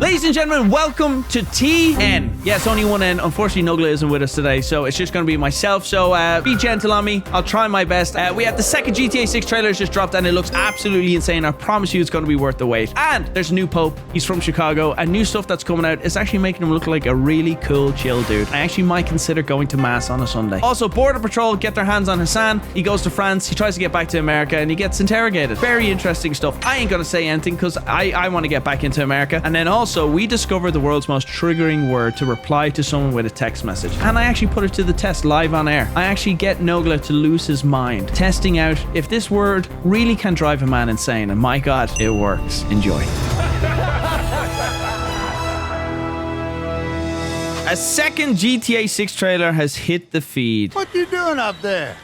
Ladies and gentlemen, welcome to TNN. Yes, only one N. Unfortunately, Nogla isn't with us today, so it's just going to be myself. So be gentle on me. I'll try my best. We have the second GTA 6 trailer just dropped, and it looks absolutely insane. I promise you it's going to be worth the wait. And there's a new Pope. He's from Chicago, and new stuff that's coming out is actually making him look like a really cool, chill dude. I actually might consider going to Mass on a Sunday. Also, Border Patrol get their hands on Hasan. He goes to France. He tries to get back to America, and he gets interrogated. Very interesting stuff. I ain't going to say anything because I want to get back into America. And then also, we discovered the world's most triggering word to reply to someone with a text message. And I actually put it to the test live on air. I actually get Nogla to lose his mind, testing out if this word really can drive a man insane. And my God, it works. Enjoy. A second GTA 6 trailer has hit the feed. What you doing up there?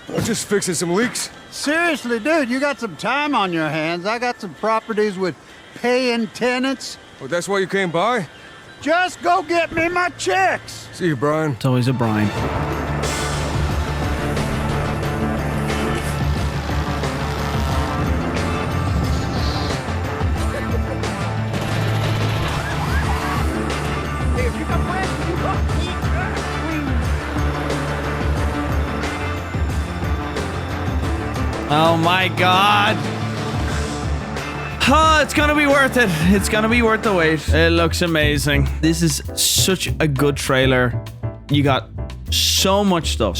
I'm just fixing some leaks. Seriously, dude, you got some time on your hands. I got some properties with paying tenants. Oh, that's why you came by? Just go get me my checks. See you, Brian. It's always a Brian. Oh my God. Oh, it's gonna be worth it. It's gonna be worth the wait. It looks amazing. This is such a good trailer. You got so much stuff.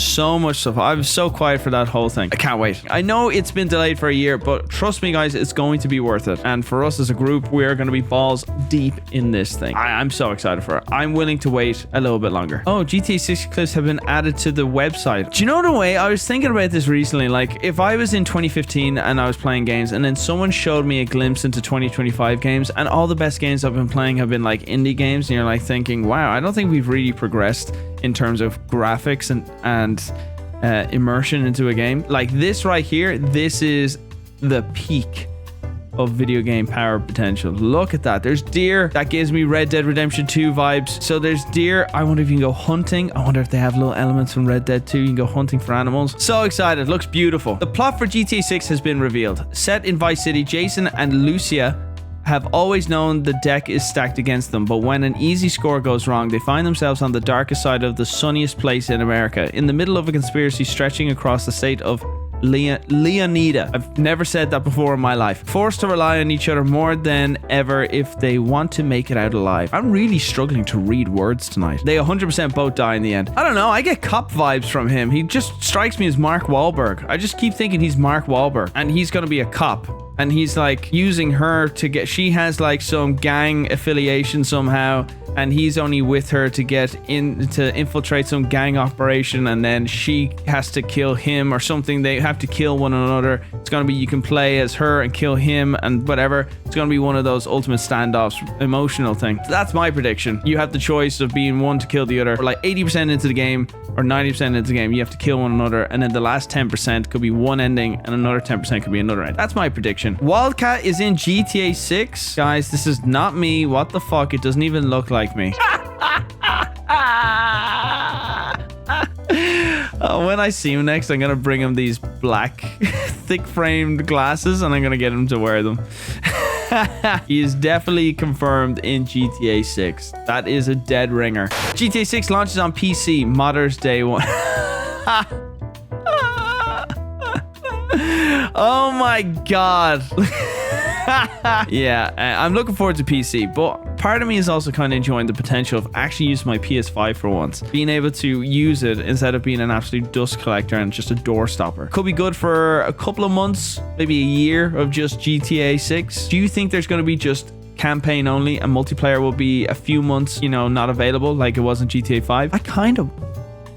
I'm so quiet for that whole thing. I can't wait. I know it's been delayed for a year, but trust me guys, it's going to be worth it. And for us as a group, we're going to be balls deep in this thing. I'm so excited for it. I'm willing to wait a little bit longer. Oh, GTA 6 clips have been added to the website. Do you know the way I was thinking about this recently? Like if I was in 2015 and I was playing games and then someone showed me a glimpse into 2025 games, and all the best games I've been playing have been like indie games, and you're like thinking, wow, I don't think we've really progressed in terms of graphics and immersion into a game. Like this right here, this is the peak of video game power potential. Look at that. There's deer. That gives me Red Dead Redemption 2 vibes. So there's deer. I wonder if you can go hunting. I wonder if they have little elements from Red Dead 2. You can go hunting for animals. So excited. Looks beautiful. The plot for GTA 6 has been revealed. Set in Vice City, Jason and Lucia have always known the deck is stacked against them, but when an easy score goes wrong, they find themselves on the darkest side of the sunniest place in America, in the middle of a conspiracy stretching across the state of Leonida. I've never said that before in my life. Forced to rely on each other more than ever if they want to make it out alive. I'm really struggling to read words tonight. They 100% both die in the end. I don't know, I get cop vibes from him. He just strikes me as Mark Wahlberg. I just keep thinking he's Mark Wahlberg, and he's gonna be a cop. And he's like using her to get, she has like some gang affiliation somehow, and he's only with her to get in to infiltrate some gang operation, and then she has to kill him or something. They have to kill one another. It's gonna be, you can play as her and kill him and whatever. It's gonna be one of those ultimate standoffs, emotional thing. That's my prediction. You have the choice of being one to kill the other. Or like 80% into the game or 90% into the game, you have to kill one another, and then the last 10% could be one ending and another 10% could be another end. That's my prediction. Wildcat is in GTA 6. Guys, this is not me. What the fuck? It doesn't even look like me. When I see him next, I'm gonna bring him these black thick framed glasses and I'm gonna get him to wear them. He is definitely confirmed in GTA 6. That is a dead ringer. GTA 6 launches on PC Modders Day 1. Oh my God. Yeah, I'm looking forward to PC, but part of me is also kind of enjoying the potential of actually using my PS5 for once. Being able to use it instead of being an absolute dust collector and just a door stopper. Could be good for a couple of months, maybe a year of just GTA 6. Do you think there's going to be just campaign only and multiplayer will be a few months, you know, not available like it was in GTA 5? I kind of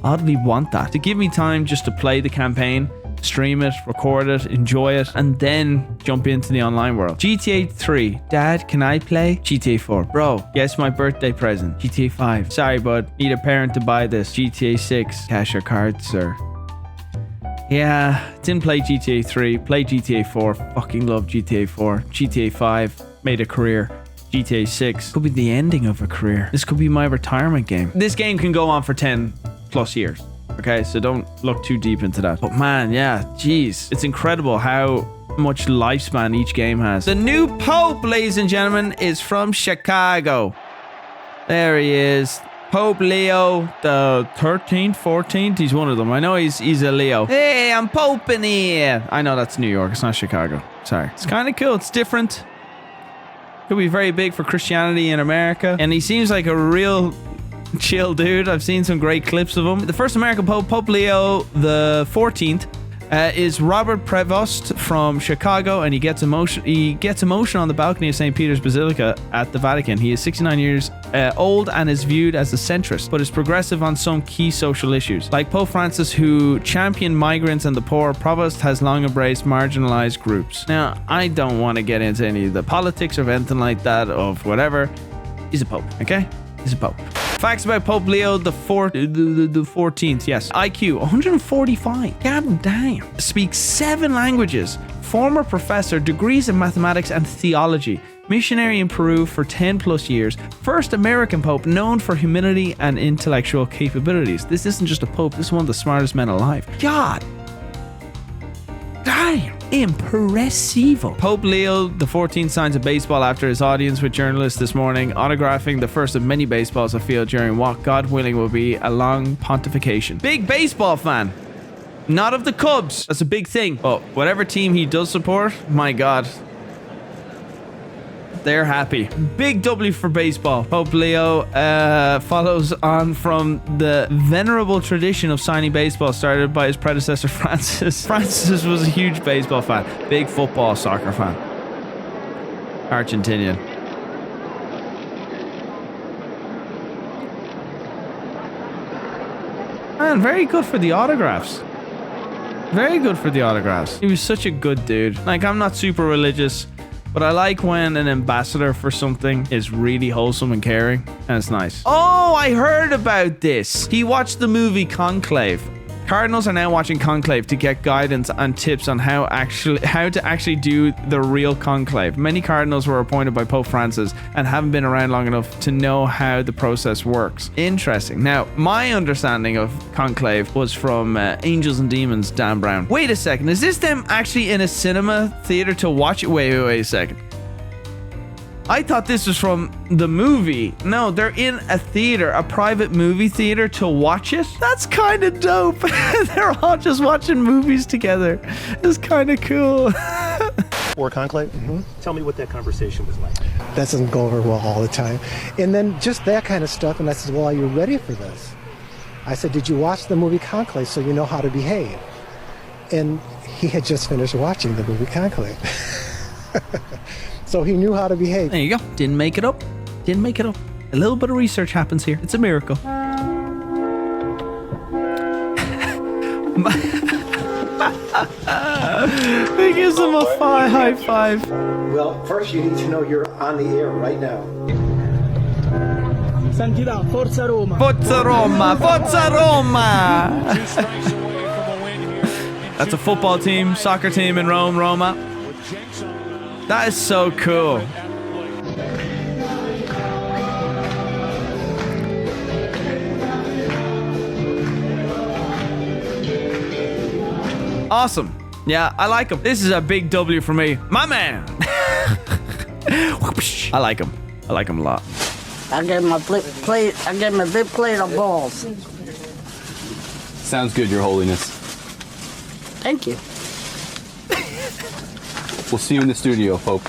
oddly want that to give me time just to play the campaign, stream it, record it, enjoy it, and then jump into the online world. GTA 3. Dad, can I play? GTA 4. Bro, guess my birthday present. GTA 5. Sorry, bud. Need a parent to buy this. GTA 6. Cash or card, sir? Yeah, didn't play GTA 3. Played GTA 4. Fucking love GTA 4. GTA 5. Made a career. GTA 6 could be the ending of a career. This could be my retirement game. This game can go on for 10 plus years. Okay, so don't look too deep into that. But man, yeah, geez, it's incredible how much lifespan each game has. The new Pope, ladies and gentlemen, is from Chicago. There he is. Pope Leo the 13th, 14th. He's one of them. I know he's a Leo. Hey, I'm Pope in here. I know that's New York. It's not Chicago. Sorry. It's kind of cool. It's different. Could be very big for Christianity in America. And he seems like a real chill dude. I've seen some great clips of him. The first American Pope, Pope Leo the 14th, is Robert Prevost from Chicago, and he gets emotion on the balcony of St. Peter's Basilica at the Vatican. He is 69 years old and is viewed as a centrist, but is progressive on some key social issues. Like Pope Francis, who championed migrants and the poor, Prevost has long embraced marginalized groups. Now, I don't want to get into any of the politics or anything like that of whatever. He's a pope, okay? He's a pope. Facts about Pope Leo the 14th, yes. IQ, 145. God damn. Speaks 7 languages. Former professor, degrees in mathematics and theology. Missionary in Peru for 10 plus years. First American Pope known for humility and intellectual capabilities. This isn't just a Pope, this is one of the smartest men alive. God damn. Impressivo. Pope Leo the 14th signs a baseball after his audience with journalists this morning, autographing the first of many baseballs afield during what, God willing, will be a long pontification. Big baseball fan. Not of the Cubs. That's a big thing. But whatever team he does support, my God, they're happy. Big W for baseball. Pope Leo follows on from the venerable tradition of signing baseball started by his predecessor Francis. Francis was a huge baseball fan. Big football, soccer fan. Argentinian. Man, very good for the autographs. Very good for the autographs. He was such a good dude. Like, I'm not super religious, but I like when an ambassador for something is really wholesome and caring, and it's nice. Oh, I heard about this. He watched the movie Conclave. Cardinals are now watching Conclave to get guidance and tips on how to actually do the real conclave. Many cardinals were appointed by Pope Francis and haven't been around long enough to know how the process works. Interesting. Now, my understanding of Conclave was from Angels and Demons, Dan Brown. Wait a second. Is this them actually in a cinema theater to watch it? Wait a second. I thought this was from the movie. No, they're in a theater, a private movie theater to watch it. That's kind of dope. They're all just watching movies together. It's kind of cool. Or conclave? Mm-hmm. Tell me what that conversation was like. That doesn't go over well all the time. And then just that kind of stuff. And I said, well, are you ready for this? I said, did you watch the movie Conclave so you know how to behave? And he had just finished watching the movie Conclave. So he knew how to behave. There you go. Didn't make it up. Didn't make it up. A little bit of research happens here. It's a miracle. He gives him a high five. Well, first you need to know you're on the air right now. Santità, Forza Roma. Forza Roma. Forza Roma. That's a football team, soccer team in Roma. That is so cool. Awesome. Yeah, I like him. This is a big W for me. My man. I like him. I like him a lot. I gave him a big plate of balls. Sounds good, Your Holiness. Thank you. We'll see you in the studio, Pope.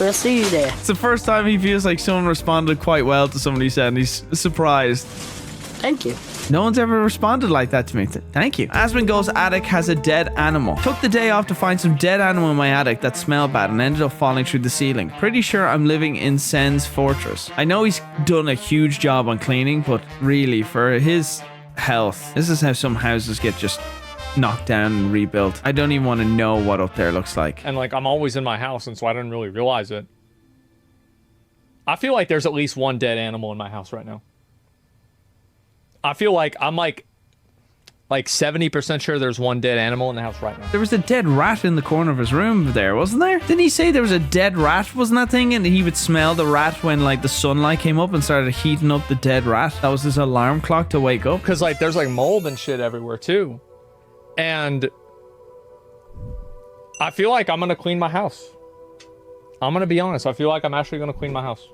We'll see you there. It's the first time he feels like someone responded quite well to something he said, and he's surprised. Thank you. No one's ever responded like that to me. Thank you. Asmongold's attic has a dead animal. Took the day off to find some dead animal in my attic that smelled bad and ended up falling through the ceiling. Pretty sure I'm living in Sen's fortress. I know he's done a huge job on cleaning, but really, for his health, this is how some houses get just knocked down and rebuilt. I don't even want to know what up there looks like. And like, I'm always in my house, and so I didn't really realize it. I feel like there's at least one dead animal in my house right now. I feel like I'm like 70% sure there's one dead animal in the house right now. There was a dead rat in the corner of his room there, wasn't there? Didn't he say there was a dead rat, wasn't that thing? And he would smell the rat when like the sunlight came up and started heating up the dead rat. That was his alarm clock to wake up. Because like there's like mold and shit everywhere too. And I feel like I'm gonna clean my house. I'm gonna be honest. I feel like I'm actually gonna clean my house.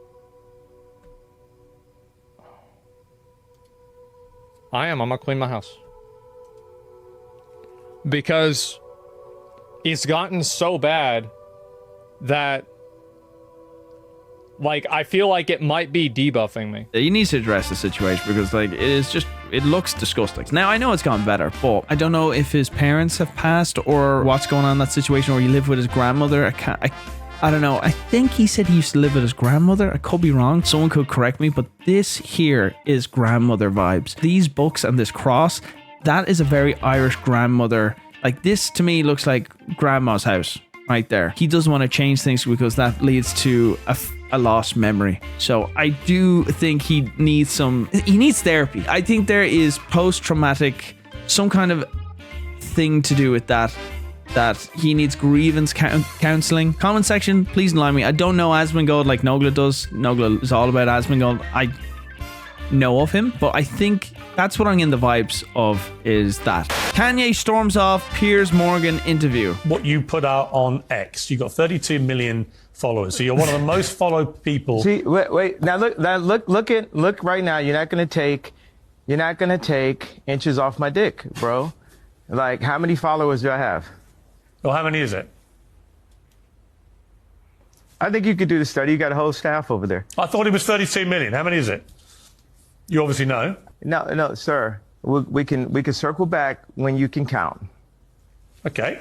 I'm gonna clean my house. Because it's gotten so bad that, like, I feel like it might be debuffing me. He needs to address the situation because, like, it looks disgusting. Now, I know it's gone better, but I don't know if his parents have passed or what's going on in that situation, or he lived with his grandmother. I don't know. I think he said he used to live with his grandmother. I could be wrong. Someone could correct me, but this here is grandmother vibes. These books and this cross, that is a very Irish grandmother. Like, this to me looks like grandma's house right there. He doesn't want to change things because that leads to a lost memory. So I do think he needs therapy. I think there is post-traumatic, some kind of thing to do with that he needs grievance counseling. Comment section, please enlighten me. I don't know Asmongold like Nogla does. Nogla is all about Asmongold. I know of him, but I think that's what I'm in the vibes of, is that. Kanye storms off Piers Morgan interview. What you put out on X, you got 32 million followers, so you're one of the most followed people. See, wait. Now look right now. You're not gonna take inches off my dick, bro. Like, how many followers do I have? Well, how many is it? I think you could do the study. You got a whole staff over there. I thought it was 32 million. How many is it? You obviously know. No, sir. We can circle back when you can count. Okay.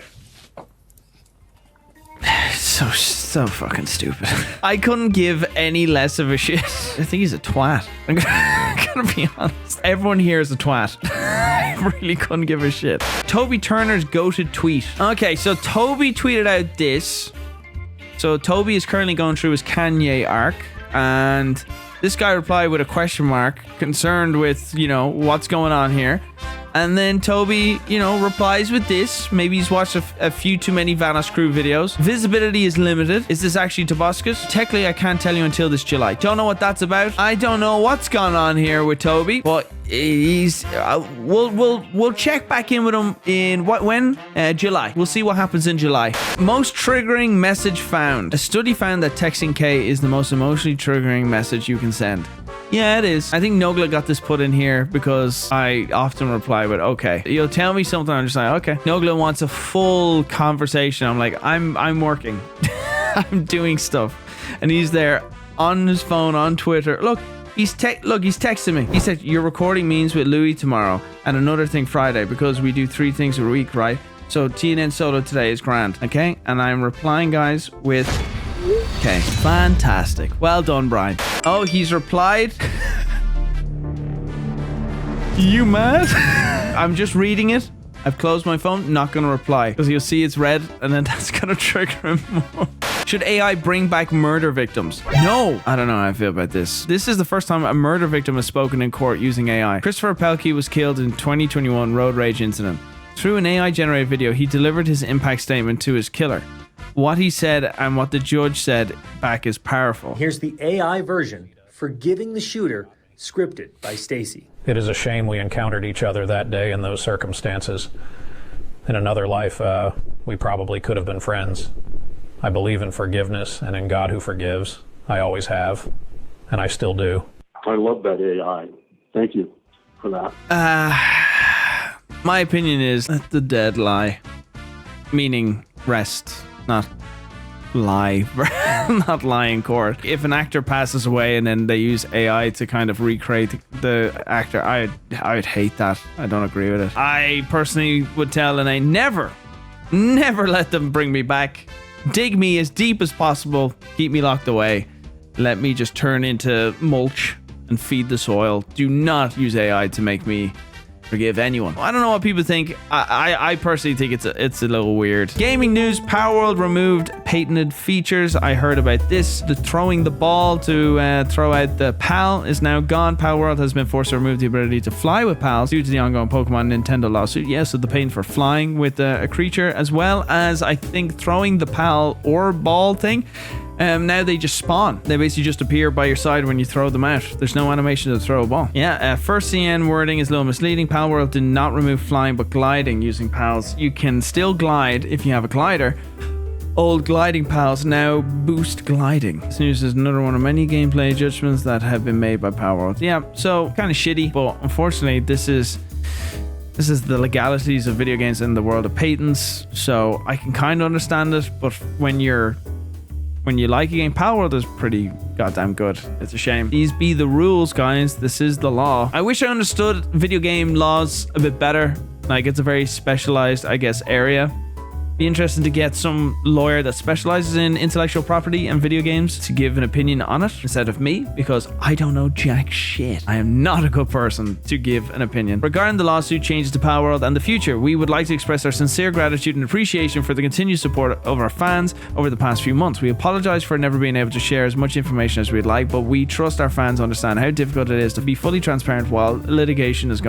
So fucking stupid. I couldn't give any less of a shit. I think he's a twat. I'm gonna be honest. Everyone here is a twat. I really couldn't give a shit. Toby Turner's goated tweet. Okay, so Toby tweeted out this. So Toby is currently going through his Kanye arc, and this guy replied with a question mark, concerned with, what's going on here. And then Toby, replies with this. Maybe he's watched a few too many Vanoss Crew videos. Visibility is limited. Is this actually Tobuscus? Technically, I can't tell you until this July. Don't know what that's about. I don't know what's gone on here with Toby, but he's we'll check back in with him in when July. We'll see what happens in July. Most triggering message found. A study found that texting K is the most emotionally triggering message you can send. Yeah, it is. I think Nogla got this put in here because I often reply with, okay. You'll tell me something, I'm just like, okay. Nogla wants a full conversation. I'm like, I'm working. I'm doing stuff. And he's there on his phone, on Twitter. Look, he's texting me. He said, you're recording memes with Louis tomorrow and another thing Friday because we do 3 things a week, right? So TNN solo today is grand, okay? And I'm replying, guys, with... Okay, fantastic. Well done, Brian. Oh, he's replied. You mad? I'm just reading it. I've closed my phone, not gonna reply. Because you'll see it's red, and then that's gonna trigger him more. Should AI bring back murder victims? No! I don't know how I feel about this. This is the first time a murder victim has spoken in court using AI. Christopher Pelkey was killed in 2021 road rage incident. Through an AI-generated video, he delivered his impact statement to his killer. What he said and what the judge said back is powerful. Here's the AI version, Forgiving the Shooter, scripted by Stacy. It is a shame we encountered each other that day in those circumstances. In another life, we probably could have been friends. I believe in forgiveness and in God who forgives. I always have, and I still do. I love that AI. Thank you for that. My opinion is let the dead lie. Meaning rest. Not lie. Not lie in court. If an actor passes away and then they use AI to kind of recreate the actor, I would hate that. I don't agree with it. I personally would tell, and I never let them bring me back. Dig me as deep as possible. Keep me locked away. Let me just turn into mulch and feed the soil. Do not use AI to make me forgive anyone. I don't know what people think. I personally think it's a little weird. Gaming news: Power World removed patented features. I heard about this. The throwing the ball to throw out the PAL is now gone. Power World has been forced to remove the ability to fly with PALs due to the ongoing Pokemon Nintendo lawsuit. Yes, so the pain for flying with a creature, as well as I think throwing the PAL or ball thing. Now they just spawn. They basically just appear by your side when you throw them out. There's no animation to throw a ball. Yeah, first CN wording is a little misleading. Palworld did not remove flying but gliding using pals. You can still glide if you have a glider. Old gliding pals now boost gliding. This news is another one of many gameplay judgments that have been made by Palworld. Yeah, so kind of shitty, but unfortunately this is the legalities of video games in the world of patents, so I can kind of understand it, but when you like a game, Palworld is pretty goddamn good. It's a shame. These be the rules, guys. This is the law. I wish I understood video game laws a bit better. Like, it's a very specialized, I guess, area. Be interesting to get some lawyer that specializes in intellectual property and video games to give an opinion on it instead of me, because I don't know jack shit. I am not a good person to give an opinion. Regarding the lawsuit changes to Palworld and the future, we would like to express our sincere gratitude and appreciation for the continued support of our fans over the past few months. We apologize for never being able to share as much information as we'd like, but we trust our fans understand how difficult it is to be fully transparent while litigation is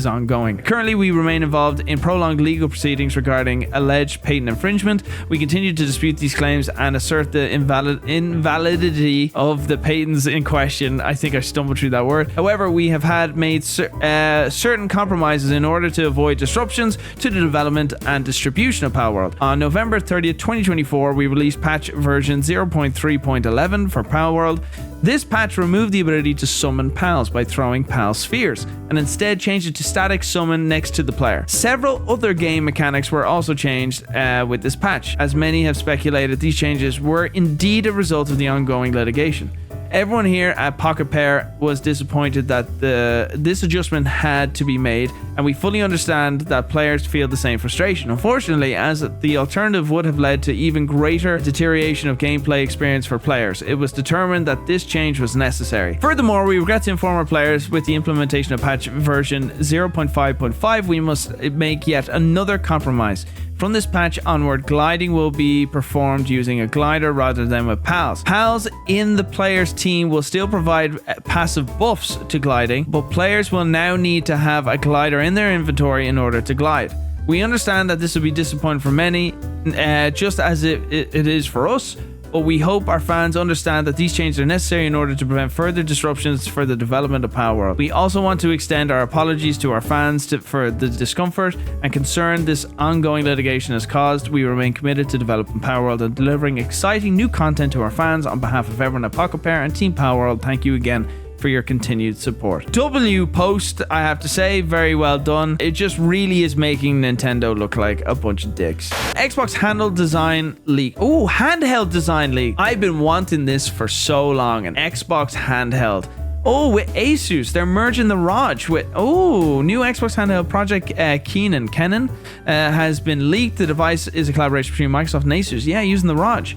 ongoing. Currently, we remain involved in prolonged legal proceedings regarding alleged patent infringement. We continue to dispute these claims and assert the invalidity of the patents in question. I think I stumbled through that word. However, we have made certain compromises in order to avoid disruptions to the development and distribution of Palworld. On November 30th, 2024, we released patch version 0.3.11 for Palworld. This patch removed the ability to summon pals by throwing pal spheres, and instead changed it to static summon next to the player. Several other game mechanics were also changed with this patch. As many have speculated, these changes were indeed a result of the ongoing litigation. Everyone here at Pocket Pair was disappointed that this adjustment had to be made, and we fully understand that players feel the same frustration. Unfortunately, as the alternative would have led to even greater deterioration of gameplay experience for players, it was determined that this change was necessary. Furthermore, we regret to inform our players with the implementation of patch version 0.5.5, we must make yet another compromise. From this patch onward, gliding will be performed using a glider rather than with pals. Pals in the player's team will still provide passive buffs to gliding, but players will now need to have a glider in their inventory in order to glide. We understand that this will be disappointing for many, just as it is for us, but we hope our fans understand that these changes are necessary in order to prevent further disruptions for the development of Palworld. We also want to extend our apologies to our fans for the discomfort and concern this ongoing litigation has caused. We remain committed to developing Palworld and delivering exciting new content to our fans. On behalf of everyone at Pocket Pair and Team Palworld, thank you again for your continued support. W post, I have to say, very well done. It just really is making Nintendo look like a bunch of dicks. Xbox handheld design leak. Oh, handheld design leak. I've been wanting this for so long. An Xbox handheld. Oh, with Asus, they're merging the ROG with, new Xbox handheld project Kenan has been leaked. The device is a collaboration between Microsoft and Asus. Yeah, using the ROG.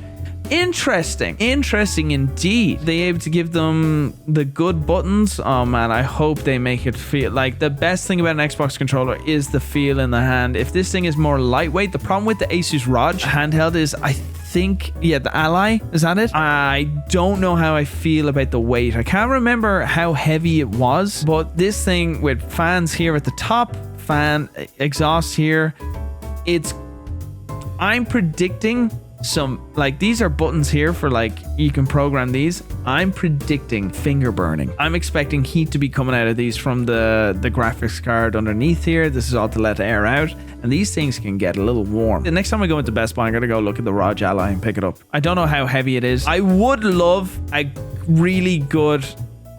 Interesting indeed. They able to give them the good buttons. Oh man, I hope they make it feel like the best thing about an Xbox controller is the feel in the hand. If this thing is more lightweight, the problem with the Asus ROG handheld is I think the Ally, is that it? I don't know how I feel about the weight. I can't remember how heavy it was, but this thing with fans here at the top, fan exhaust here, I'm predicting some, like, these are buttons here for, like, you can program these. I'm predicting finger burning. I'm expecting heat to be coming out of these from the graphics card underneath here. This is all to let air out, and these things can get a little warm. The next time I go into Best Buy, I'm gonna go look at the ROG Ally and pick it up. I don't know how heavy it is. I would love a really good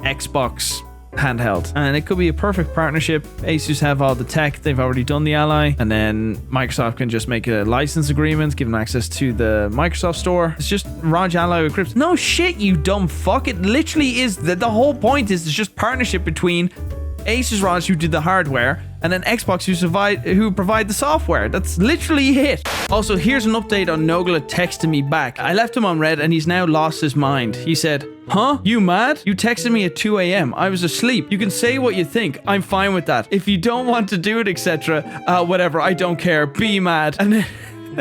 Xbox handheld, and it could be a perfect partnership. Asus have all the tech, they've already done the Ally, and then Microsoft can just make a license agreement, give them access to the Microsoft store. It's just ROG Ally with Crips. No shit, you dumb fuck. It literally is the whole point is it's just partnership between Asus ROG, who did the hardware, and then Xbox, who provide the software. That's literally it. Also, here's an update on Nogla texting me back. I left him on red and he's now lost his mind. He said, "Huh? You mad? You texted me at 2 a.m. I was asleep. You can say what you think. I'm fine with that. If you don't want to do it, etc. Whatever, I don't care. Be mad." And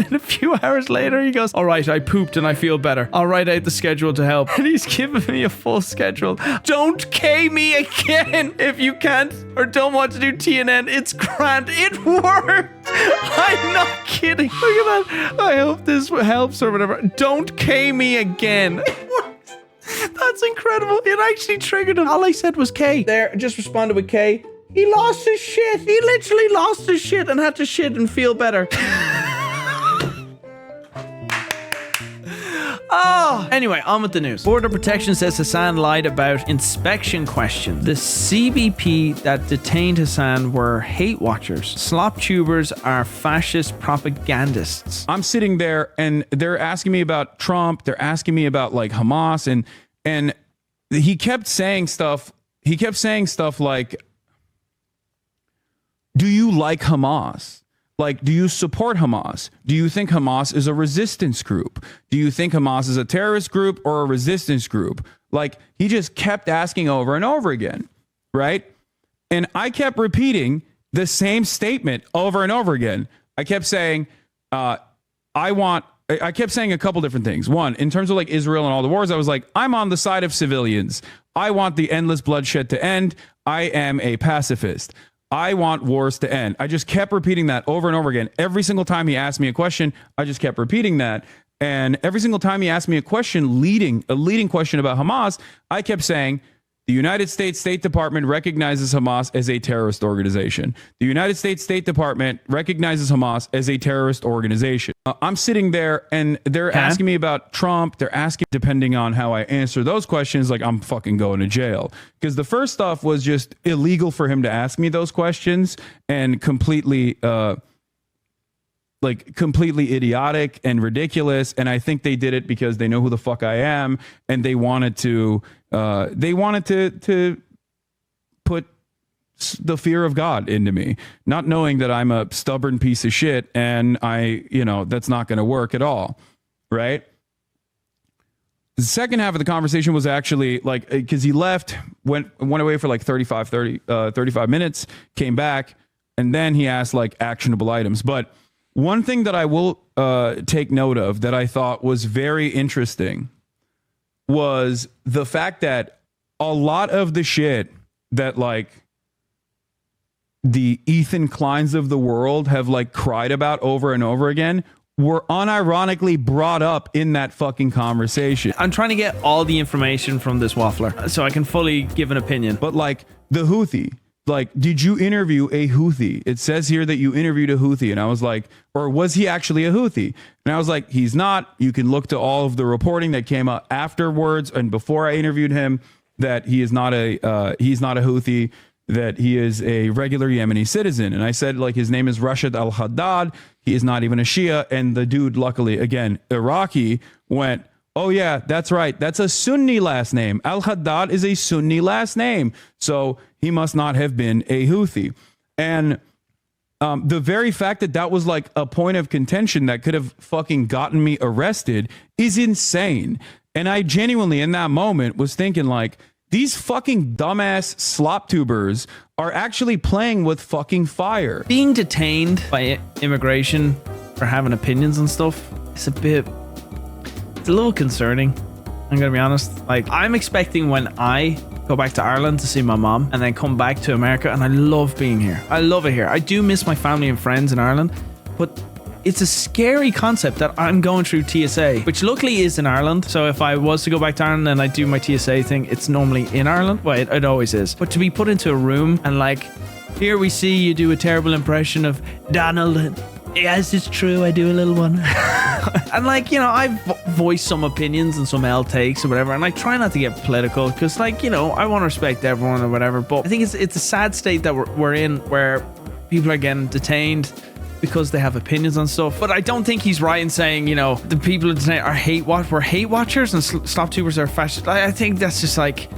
then a few hours later, he goes, "All right, I pooped and I feel better. I'll write out the schedule to help." And he's giving me a full schedule. Don't K me again if you can't or don't want to do TNN. It's grand. It worked. I'm not kidding. Look at that. I hope this helps or whatever. Don't K me again. That's incredible. It actually triggered him. All I said was K. There, just responded with K. He lost his shit. He literally lost his shit and had to shit and feel better. Oh, anyway, on with the news. Border Protection says Hasan lied about inspection questions. The CBP that detained Hasan were hate watchers. Slop tubers are fascist propagandists. I'm sitting there and they're asking me about Trump. They're asking me about like Hamas and he kept saying stuff. He kept saying stuff like, do you like Hamas? Like, do you support Hamas? Do you think Hamas is a resistance group? Do you think Hamas is a terrorist group or a resistance group? Like, he just kept asking over and over again, right? And I kept repeating the same statement over and over again. I kept saying, I kept saying a couple different things. One, in terms of like Israel and all the wars, I was like, I'm on the side of civilians. I want the endless bloodshed to end. I am a pacifist. I want wars to end. I just kept repeating that over and over again. Every single time he asked me a question, I just kept repeating that. And every single time he asked me a question, a leading question about Hamas, I kept saying, the United States State Department recognizes Hamas as a terrorist organization. The United States State Department recognizes Hamas as a terrorist organization. I'm sitting there and they're asking me about Trump. They're asking, depending on how I answer those questions, like I'm fucking going to jail. Because the first stuff was just illegal for him to ask me those questions and completely idiotic and ridiculous. And I think they did it because they know who the fuck I am and they wanted to put the fear of God into me, not knowing that I'm a stubborn piece of shit and that's not going to work at all. Right. The second half of the conversation was actually like, because he left, went away for like 35 minutes, came back, and then he asked like actionable items. But one thing that I will take note of that I thought was very interesting was the fact that a lot of the shit that like the Ethan Kleins of the world have like cried about over and over again were unironically brought up in that fucking conversation. I'm trying to get all the information from this waffler so I can fully give an opinion. But like the Houthi, like, did you interview a Houthi? It says here that you interviewed a Houthi. And I was like, or was he actually a Houthi? And I was like, he's not. You can look to all of the reporting that came out afterwards and before I interviewed him that he is not he's not a Houthi, that he is a regular Yemeni citizen. And I said, like, his name is Rashid al-Haddad. He is not even a Shia. And the dude, luckily, again, Iraqi, went, oh, yeah, that's right. That's a Sunni last name. Al-Haddad is a Sunni last name. So he must not have been a Houthi. And the very fact that that was like a point of contention that could have fucking gotten me arrested is insane. And I genuinely, in that moment, was thinking like, these fucking dumbass slop tubers are actually playing with fucking fire. Being detained by immigration for having opinions and stuff is it's a little concerning. I'm gonna be honest. Like, I'm expecting when I go back to Ireland to see my mom and then come back to America, and I love being here. I love it here. I do miss my family and friends in Ireland, but it's a scary concept that I'm going through TSA, which luckily is in Ireland. So if I was to go back to Ireland and I do my TSA thing, it's normally in Ireland. Well, it always is. But to be put into a room and like, here we see you do a terrible impression of Donald. Yes, it's true. I do a little one. And like, I voice some opinions and some L takes or whatever. And I try not to get political because like, I want to respect everyone or whatever. But I think it's a sad state that we're in where people are getting detained because they have opinions on stuff. But I don't think he's right in saying, the people detained are we're hate watchers and slop tubers are fascist. I think that's just like,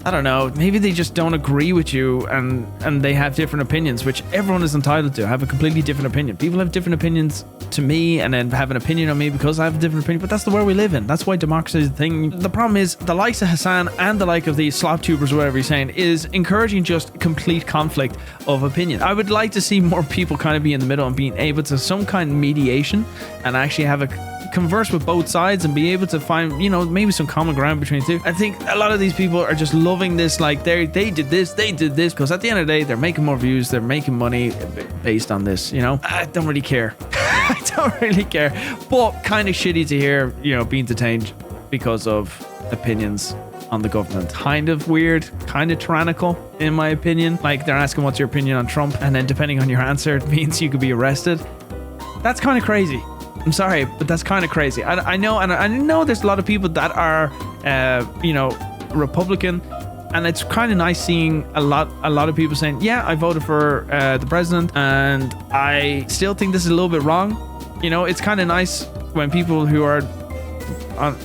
I don't know, maybe they just don't agree with you and they have different opinions, which everyone is entitled to have a completely different opinion. People have different opinions to me and then have an opinion on me because I have a different opinion, but that's the world we live in. That's why democracy is the thing. The problem is the likes of Hasan and the like of these slop tubers, whatever he's saying, is encouraging just complete conflict of opinion. I would like to see more people kind of be in the middle and being able to some kind of mediation and actually have a converse with both sides and be able to find, you know, maybe some common ground between the two. I think a lot of these people are just loving this, like they did this, because at the end of the day, they're making more views, they're making money based on this, you know. I don't really care. I don't really care, but kind of shitty to hear, you know, being detained because of opinions on the government. Kind of weird, kind of tyrannical in my opinion. Like they're asking what's your opinion on Trump, and then depending on your answer, it means you could be arrested. That's kind of crazy. I'm sorry, but that's kind of crazy. I know, and I know there's a lot of people that are, you know, Republican, and it's kind of nice seeing a lot of people saying, yeah, I voted for the president, and I still think this is a little bit wrong. You know, it's kind of nice when people who are,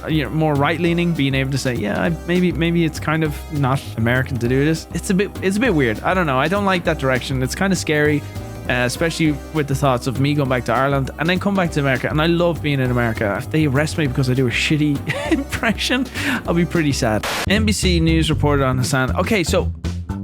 you know, more right-leaning being able to say, yeah, maybe it's kind of not American to do this. It's a bit weird. I don't know. I don't like that direction. It's kind of scary. Especially with the thoughts of me going back to Ireland and then come back to America. And I love being in America. If they arrest me because I do a shitty impression, I'll be pretty sad. NBC News reported on Hasan. Okay, so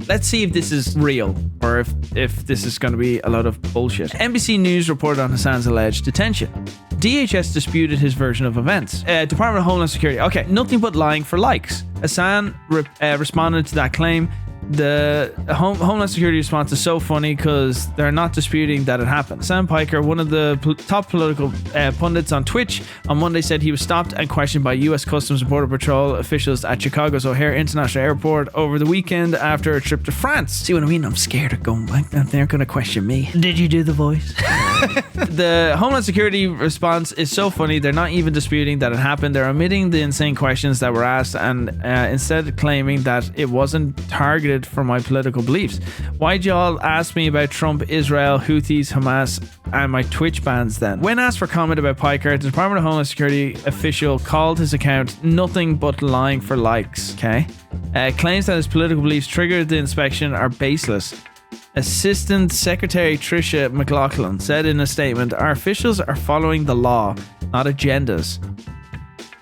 let's see if this is real or if this is going to be a lot of bullshit. NBC News reported on Hasan's alleged detention. DHS disputed his version of events. Department of Homeland Security. Okay, nothing but lying for likes. Hasan responded to that claim. The Homeland Security response is so funny because they're not disputing that it happened. Sam Piker, one of the top political pundits on Twitch, on Monday said he was stopped and questioned by U.S. Customs and Border Patrol officials at Chicago's O'Hare International Airport over the weekend after a trip to France. See what I mean? I'm scared of going back. They're going to question me. Did you do the voice? The Homeland Security response is so funny. They're not even disputing that it happened. They're omitting the insane questions that were asked and instead claiming that it wasn't targeted for my political beliefs. Why'd y'all ask me about Trump, Israel, Houthis, Hamas, and my Twitch bans then? When asked for comment about Piker, the Department of Homeland Security official called his account nothing but lying for likes. Okay. Claims that his political beliefs triggered the inspection are baseless. Assistant Secretary Tricia McLaughlin said in a statement, our officials are following the law, not agendas.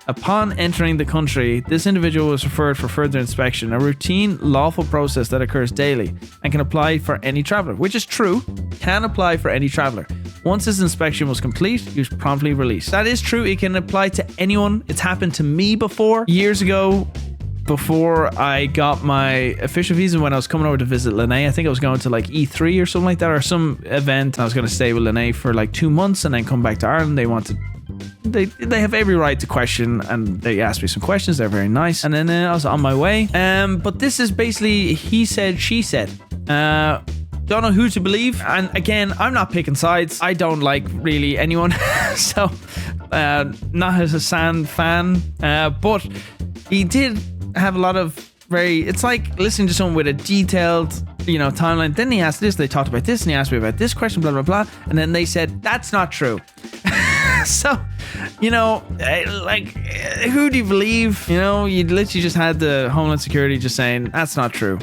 Upon entering the country, this individual was referred for further inspection, a routine lawful process that occurs daily and can apply for any traveler, which is true, can apply for any traveler. Once his inspection was complete, he was promptly released. That is true, it can apply to anyone. It's happened to me before, years ago, before I got my official visa when I was coming over to visit Lene. I think I was going to like E3 or something like that, or some event. I was going to stay with Lene for like 2 months and then come back to Ireland. They have every right to question, and they asked me some questions. They're very nice, and then I was on my way. But this is basically he said, she said. Don't know who to believe, and again, I'm not picking sides. I don't like really anyone, so not a Hasan fan, but he did have a lot of it's like listening to someone with a detailed, you know, timeline. Then he asked this, they talked about this, and he asked me about this question, blah blah blah, and then they said that's not true. So, you know, like, who do you believe? You know, you literally just had the Homeland Security just saying that's not true.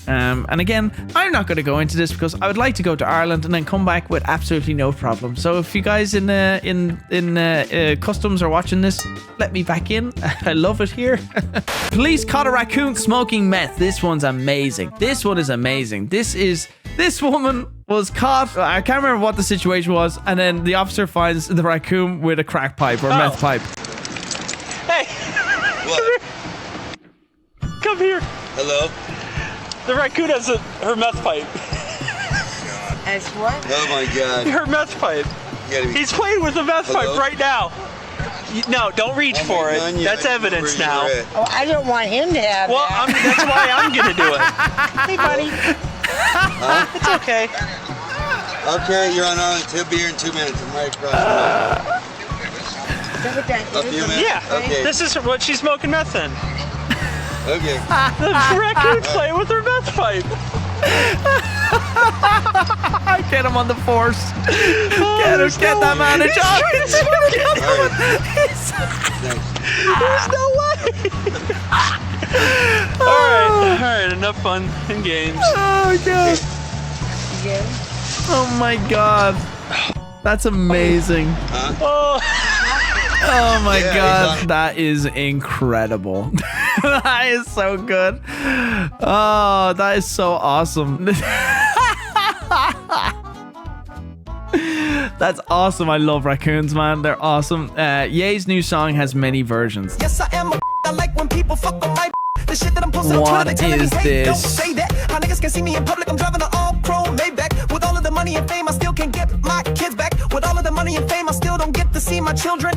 And again, I'm not going to go into this because I would like to go to Ireland and then come back with absolutely no problem. So if you guys in customs are watching this, let me back in. I love it here. Police caught a raccoon smoking meth. This one's amazing. This one is amazing. This woman was caught. I can't remember what the situation was, and then the officer finds the raccoon with a crack pipe or meth pipe. Hey! What? Come here. Hello? The raccoon has her meth pipe. As what? Oh my god. Her meth pipe. He's playing with the meth pipe right now. No, don't reach for it. That's evidence now. Oh, I don't want him to have that. That's why I'm gonna do it. Hey, buddy. It's okay. Okay, you're on Ireland. He'll be here in 2 minutes. I'm right across the road. A few minutes? Yeah. Okay. This is what she's smoking meth in. Okay. The raccoon's playing with her meth pipe. Get him on the force. Get that man a job. There's no way. All right, enough fun and games. Oh god. Oh my god. That's amazing. Oh my god, that is incredible. That is so good. Oh, that is so awesome. That's awesome. I love raccoons, man. They're awesome. Ye's new song has many versions. Yes, I am I like when people fuck on my the shit that I'm posting on Twitter. They telling me, hey, don't say that. How niggas can see me in public. I'm driving an all-chrome Maybach. With all of the money and fame, I still can't get my kids back. With all of the money and fame, I still don't get to see my children.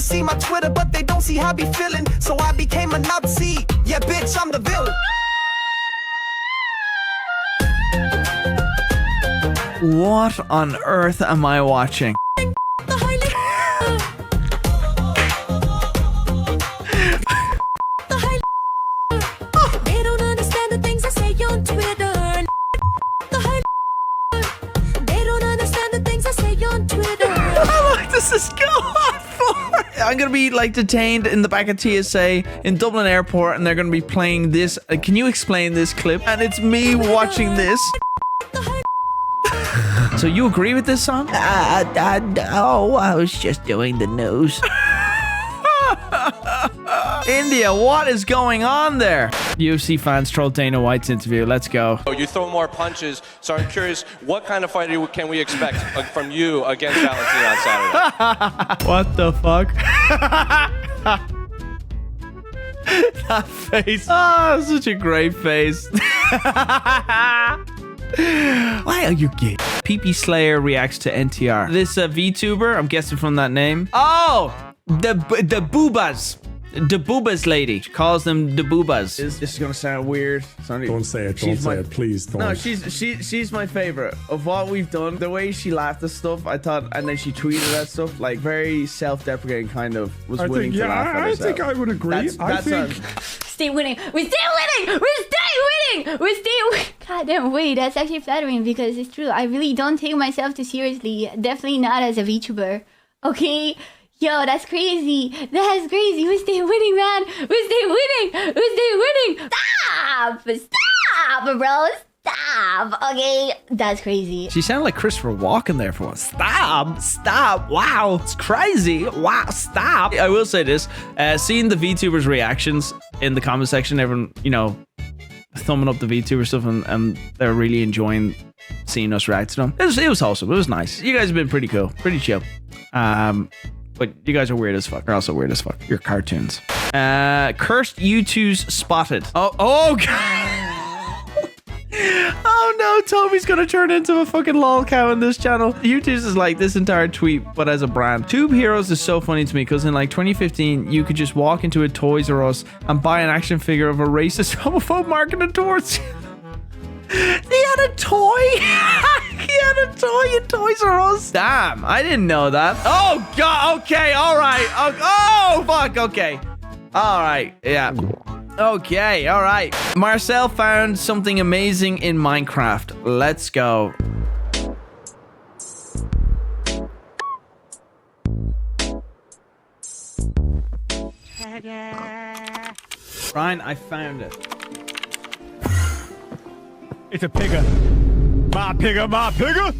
See my Twitter, but they don't see how I be feeling. So I became a Nazi. Yeah, bitch, I'm the villain. What on earth am I watching? They don't understand the things I say on Twitter. They don't understand the things I say on Twitter. How long does this go on for? I'm gonna be like detained in the back of TSA in Dublin Airport, and they're gonna be playing this. Can you explain this clip? And it's me watching this. So you agree with this song? No, I was just doing the news. India, what is going on there? UFC fans trolled Dana White's interview. Let's go. You throw more punches, so I'm curious, what kind of fighter can we expect from you against Valentina on Saturday? What the fuck? That face. Oh, such a great face. Why are you gay? PP Slayer reacts to NTR. This VTuber, I'm guessing from that name. Oh, the boobas. The boobas lady. She calls them the boobas. This is gonna sound weird. Don't say it. Don't say it. Please don't. No, she's my favorite of what we've done. The way she laughed at stuff, I thought, and then she tweeted at stuff like very self-deprecating, kind of was willing to laugh at herself. I think I would agree. I think. Stay winning. We're still winning. We're staying winning. We're staying winning. God damn, wait, that's actually flattering because it's true. I really don't take myself too seriously. Definitely not as a VTuber. Okay. Yo, that's crazy. That's crazy. We stay winning, man. We stay winning. We stay winning. Stop. Stop, bro. Stop. Okay. That's crazy. She sounded like Christopher Walken there for once. Stop. Stop. Wow. It's crazy. Wow. Stop. I will say this. Seeing the VTubers' reactions in the comment section, everyone, you know, thumbing up the VTuber stuff, and they're really enjoying seeing us react to them. It was wholesome. It was nice. You guys have been pretty cool. Pretty chill. But you guys are weird as fuck. You're also weird as fuck. You're cartoons. Cursed U2's spotted. Oh god. Oh no, Toby's gonna turn into a fucking lol cow in this channel. U2's is like this entire tweet, but as a brand. Tube Heroes is so funny to me because in like 2015, you could just walk into a Toys R Us and buy an action figure of a racist homophobe marketed towards you. He had a toy. He had a toy in Toys R Us. Damn, I didn't know that. Oh god. Okay. All right. Oh fuck. Okay. All right. Yeah. Okay. All right. Marcel found something amazing in Minecraft. Let's go. Ryan, I found it. It's a pigger. My pigger, my pigger.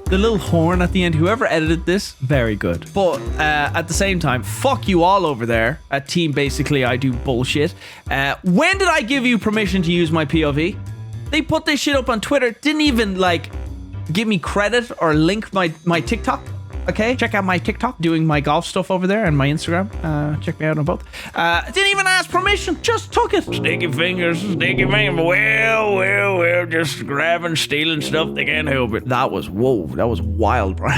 The little horn at the end, whoever edited this, very good. But at the same time, fuck you all over there at Team Basically I Do Bullshit. When did I give you permission to use my POV? They put this shit up on Twitter, didn't even like give me credit or link my TikTok. Okay, check out my TikTok, doing my golf stuff over there, and my Instagram. Check me out on both. Didn't even ask permission, just took it. Sticky fingers. Well, just grabbing, stealing stuff, they can't help it. That was wild, bro.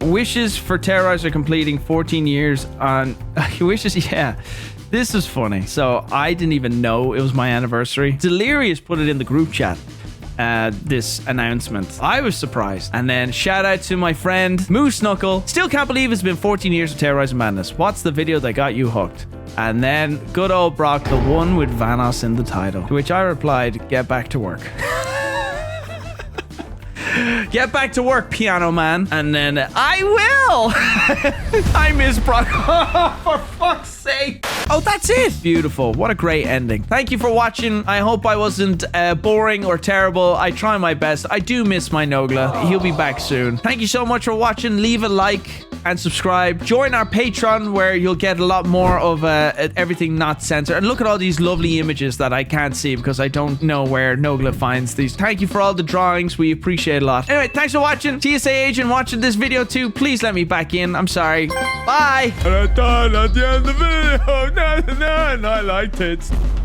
Wishes for Terrorizer completing 14 years on... Wishes, yeah. This is funny. So, I didn't even know it was my anniversary. Delirious put it in the group chat. This announcement. I was surprised. And then shout out to my friend Moose Knuckle. Still can't believe it's been 14 years of Terrorizing Madness. What's the video that got you hooked? And then good old Brock, the one with Vanoss in the title. To which I replied, get back to work. Get back to work, piano man. And then I will. I miss Brock. Oh, for fuck's sake. Oh, that's it. Beautiful. What a great ending. Thank you for watching. I hope I wasn't boring or terrible. I try my best. I do miss my Nogla. He'll be back soon. Thank you so much for watching. Leave a like. and subscribe. Join our Patreon where you'll get a lot more of everything not censored. And look at all these lovely images that I can't see because I don't know where Nogla finds these. Thank you for all the drawings. We appreciate it a lot. Anyway, thanks for watching. TSA agent watching this video too. Please let me back in. I'm sorry. Bye. And I thought at the end of the video, I liked it.